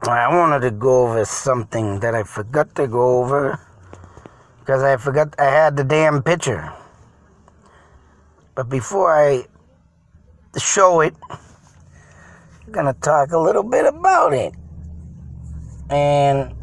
I wanted to go over something that I forgot to go over because I forgot I had the damn picture. But before I show it, I'm going to talk a little bit about it. And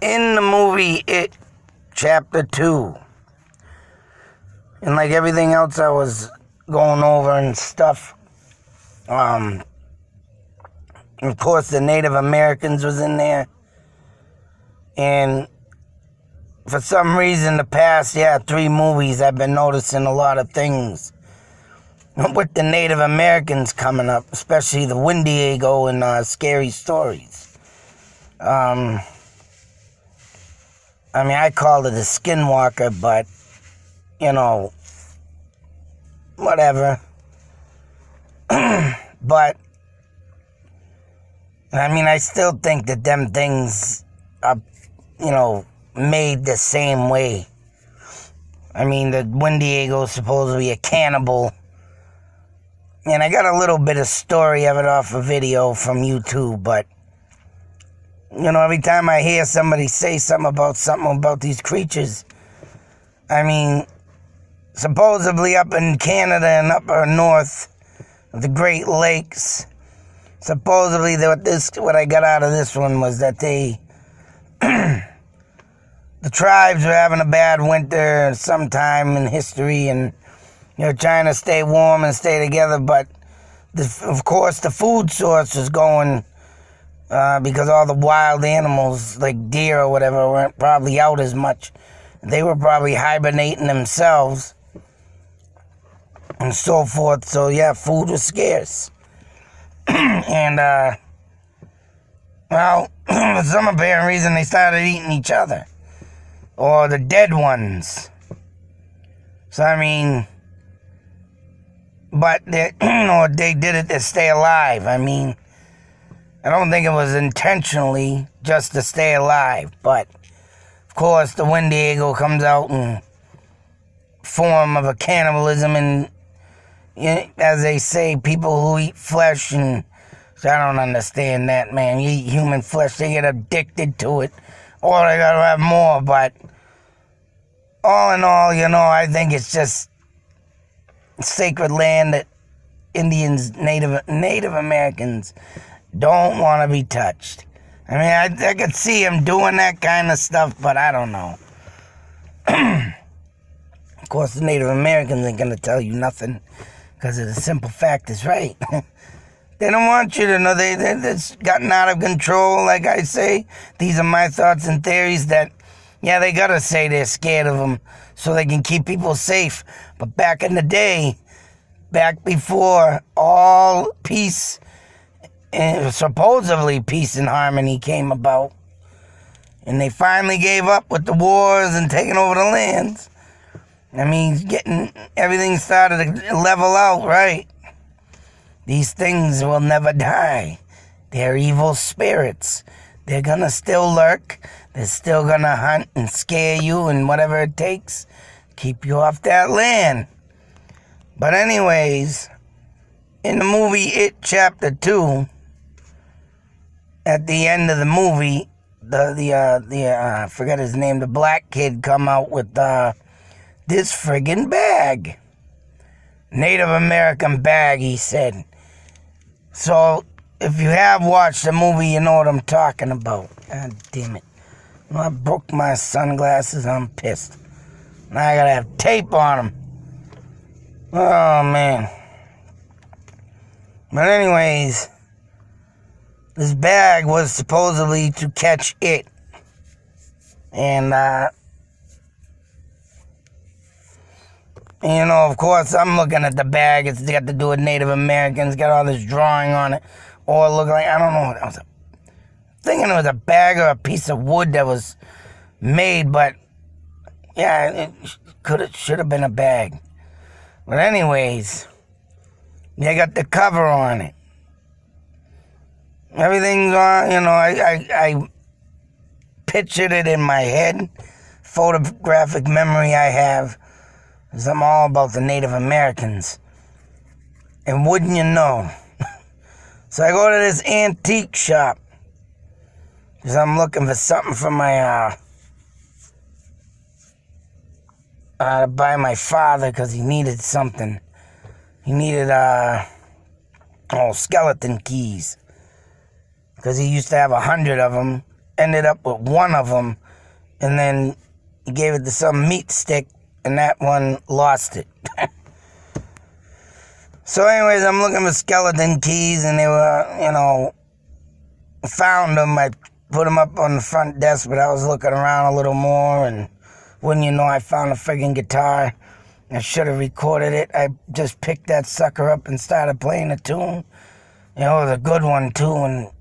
in the movie It, Chapter 2, and like everything else I was going over and stuff, of course, the Native Americans was in there. And for some reason, the past, 3 movies, I've been noticing a lot of things with the Native Americans coming up, especially the Wendigo and Scary Stories. I call it a skinwalker, but, whatever. But I still think that them things are, made the same way. The Wendigo is supposed to be a cannibal. And I got a little bit of story of it off a video from YouTube, but, every time I hear somebody say something about these creatures, supposedly up in Canada and upper north of the Great Lakes, supposedly, what I got out of this one was that the tribes were having a bad winter sometime in history, and they're trying to stay warm and stay together, but of course the food source was going because all the wild animals, like deer or whatever, weren't probably out as much. They were probably hibernating themselves and so forth, so food was scarce. And, for some apparent reason, they started eating each other. Or the dead ones. So, but they, they did it to stay alive. I don't think it was intentionally just to stay alive. But, of course, the Wendigo comes out in form of a cannibalism and, as they say, people who eat flesh, and so I don't understand that, man. You eat human flesh, they get addicted to it, or they gotta have more, but all in all, I think it's just sacred land that Indians, Native Americans don't want to be touched. I could see them doing that kind of stuff, but I don't know. Of course, the Native Americans ain't gonna tell you nothing, because the simple fact is right. They don't want you to know. It's gotten out of control, like I say. These are my thoughts and theories that, they gotta say they're scared of them so they can keep people safe. But back in the day, back before all peace, and supposedly peace and harmony came about, and they finally gave up with the wars and taking over the lands, getting everything started to level out, right? These things will never die. They're evil spirits. They're gonna still lurk. They're still gonna hunt and scare you and whatever it takes to keep you off that land. But anyways, in the movie It Chapter 2, at the end of the movie, I forget his name, the black kid come out with this friggin' bag. Native American bag, he said. So, if you have watched the movie, you know what I'm talking about. God damn it. I broke my sunglasses, I'm pissed. Now I gotta have tape on them. Oh, man. But anyways, this bag was supposedly to catch it. And, of course, I'm looking at the bag. It's got to do with Native Americans. Got all this drawing on it. Or look like, I don't know what it was. Thinking it was a bag or a piece of wood that was made, but it should have been a bag. But anyways, they got the cover on it. Everything's on, I pictured it in my head. Photographic memory I have. Because I'm all about the Native Americans. And wouldn't you know, So I go to this antique shop because I'm looking for something for my, to buy my father because he needed something. He needed, skeleton keys. Because he used to have 100 of them, ended up with one of them, and then he gave it to some meat stick, and that one lost it. So anyways, I'm looking for skeleton keys, and they were, found them. I put them up on the front desk, but I was looking around a little more, and wouldn't you know, I found a friggin' guitar. I should have recorded it. I just picked that sucker up and started playing a tune. It was a good one, too, and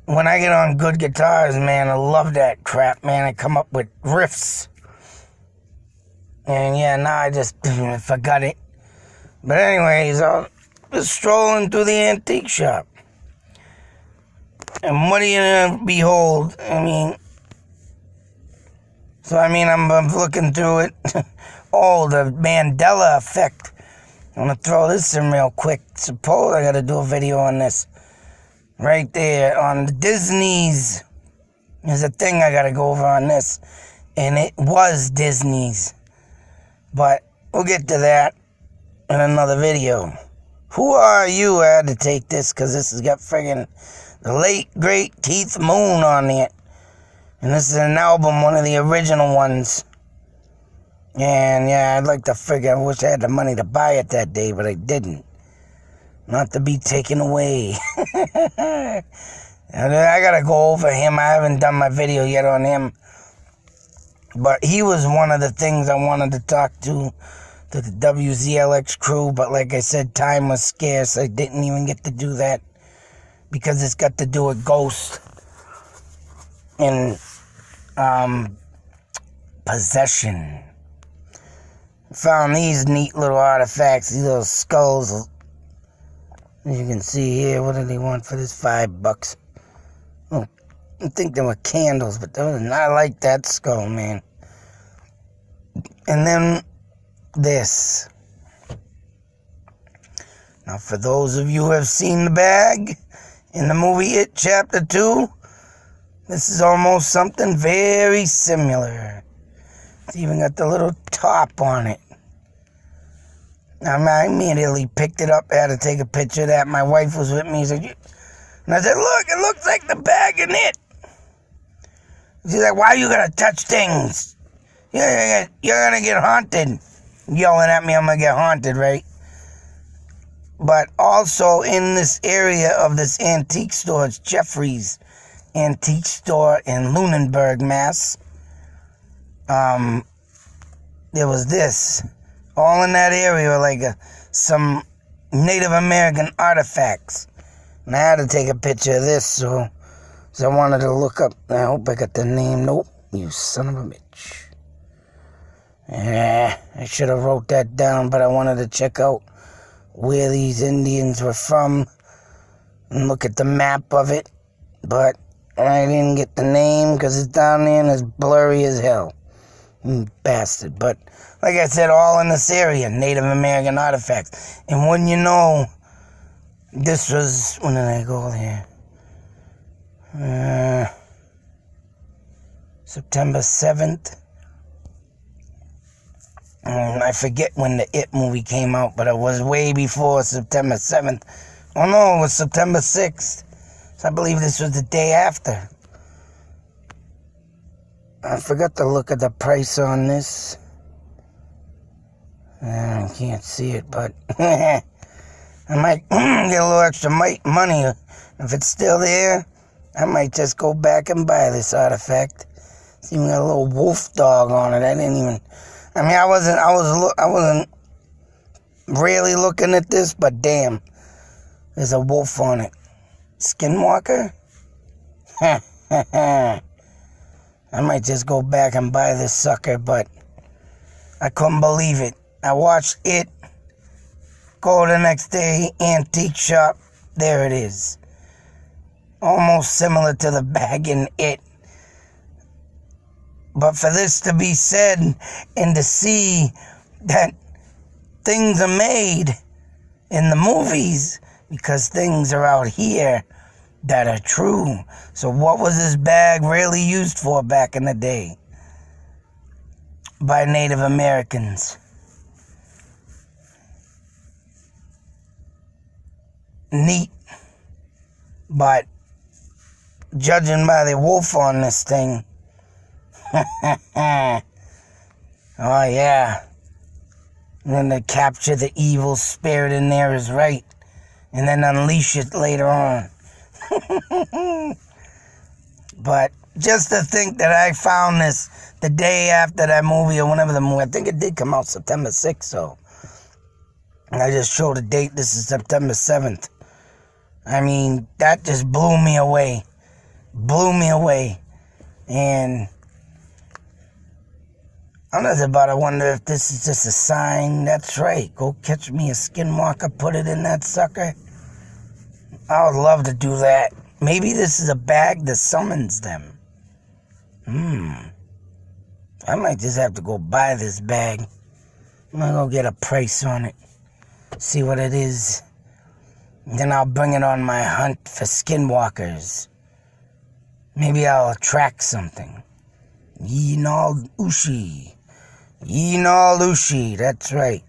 when I get on good guitars, man, I love that crap, man. I come up with riffs. And yeah, now I just forgot it. But anyways, I was strolling through the antique shop. And what do you behold? I'm looking through it. Oh, the Mandela effect. I'm going to throw this in real quick. Suppose I got to do a video on this. Right there on the Disney's. There's a thing I got to go over on this. And it was Disney's. But we'll get to that in another video. Who Are You? I had to take this because this has got friggin' the late, great Keith Moon on it. And this is an album, one of the original ones. And yeah, I'd like to figure, I wish I had the money to buy it that day, but I didn't. Not to be taken away. I gotta go over him. I haven't done my video yet on him. But he was one of the things I wanted to talk to the WZLX crew. But like I said, time was scarce. I didn't even get to do that. Because it's got to do with Ghost. And possession. Found these neat little artifacts. These little skulls. As you can see here, what did they want for this? $5. Oh, I think they were candles, but they were not like that skull, man. And then this. Now, for those of you who have seen the bag in the movie It Chapter 2, this is almost something very similar. It's even got the little top on it. I immediately picked it up. I had to take a picture of that. My wife was with me. And I said, look, it looks like the bag in It. She's like, why are you going to touch things? You're going to get haunted. Yelling at me, I'm going to get haunted, right? But also in this area of this antique store, it's Jeffrey's Antique Store in Lunenburg, Mass. There was this. All in that area were like some Native American artifacts. And I had to take a picture of this, so I wanted to look up. I hope I got the name. Nope, you son of a bitch. Yeah, I should have wrote that down, but I wanted to check out where these Indians were from and look at the map of it. But I didn't get the name because it's down there and it's blurry as hell. Bastard. But like I said, all in this area, Native American artifacts. And when you know, this was, when did I go there? September 7th. I forget when the It movie came out, but it was way before September 7th. Oh no, it was September 6th. So I believe this was the day after. I forgot to look at the price on this. I can't see it, but I might get a little extra money. If it's still there, I might just go back and buy this artifact. It's even got a little wolf dog on it. I wasn't really looking at this, but damn, there's a wolf on it. Skinwalker? I might just go back and buy this sucker, but I couldn't believe it. I watched It, go the next day, antique shop, there it is. Almost similar to the bag in It. But for this to be said and to see that things are made in the movies because things are out here that are true. So what was this bag really used for back in the day by Native Americans? Neat. But judging by the wolf on this thing, oh yeah, and then to capture the evil spirit in there is right, and then unleash it later on. But just to think that I found this the day after that movie, or whenever the movie, I think it did come out September 6th, so I just showed a date. This is September 7th. I mean, that just blew me away. And I'm just about to wonder if this is just a sign. That's right. Go catch me a skinwalker, put it in that sucker. I would love to do that. Maybe this is a bag that summons them. I might just have to go buy this bag. I'm gonna go get a price on it. See what it is. Then I'll bring it on my hunt for skinwalkers. Maybe I'll attract something. Yeenal Ushi. That's right.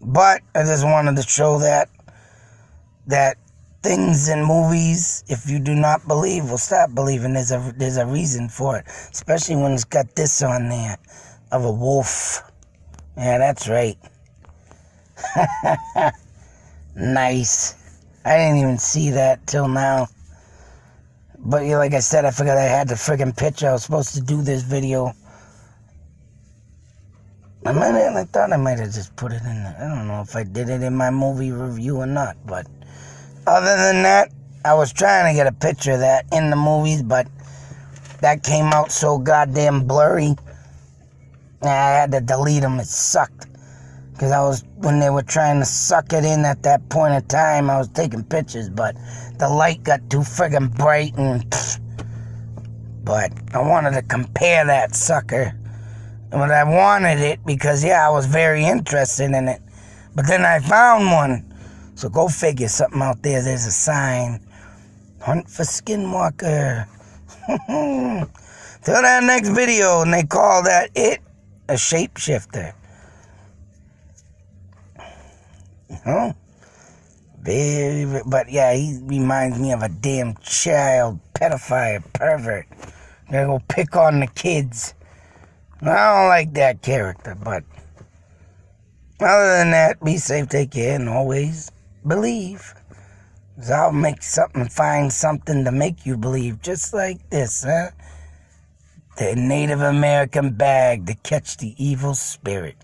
But I just wanted to show that things in movies, if you do not believe, will stop believing. There's a reason for it. Especially when it's got this on there of a wolf. Yeah, that's right. Nice. I didn't even see that till now. But yeah, like I said, I forgot I had the friggin' picture. I was supposed to do this video. I thought I might have just put it in there. I don't know if I did it in my movie review or not. But other than that, I was trying to get a picture of that in the movies, but that came out so goddamn blurry. I had to delete them. It sucked. Because when they were trying to suck it in at that point in time, I was taking pictures, but the light got too friggin' bright but I wanted to compare that sucker. But I wanted it because, yeah, I was very interested in it. But then I found one. So go figure, something out there. There's a sign. Hunt for Skinwalker. Till that next video, and they call that it a shapeshifter. But yeah, he reminds me of a damn child pedophile pervert. Gonna go pick on the kids. I don't like that character, but other than that, be safe, take care, and always believe. 'Cause I'll find something to make you believe, just like this, huh? The Native American bag to catch the evil spirit.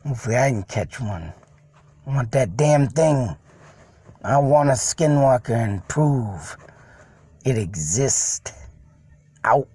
Hopefully I can catch one. I want that damn thing. I want a skinwalker and prove it exists. Out.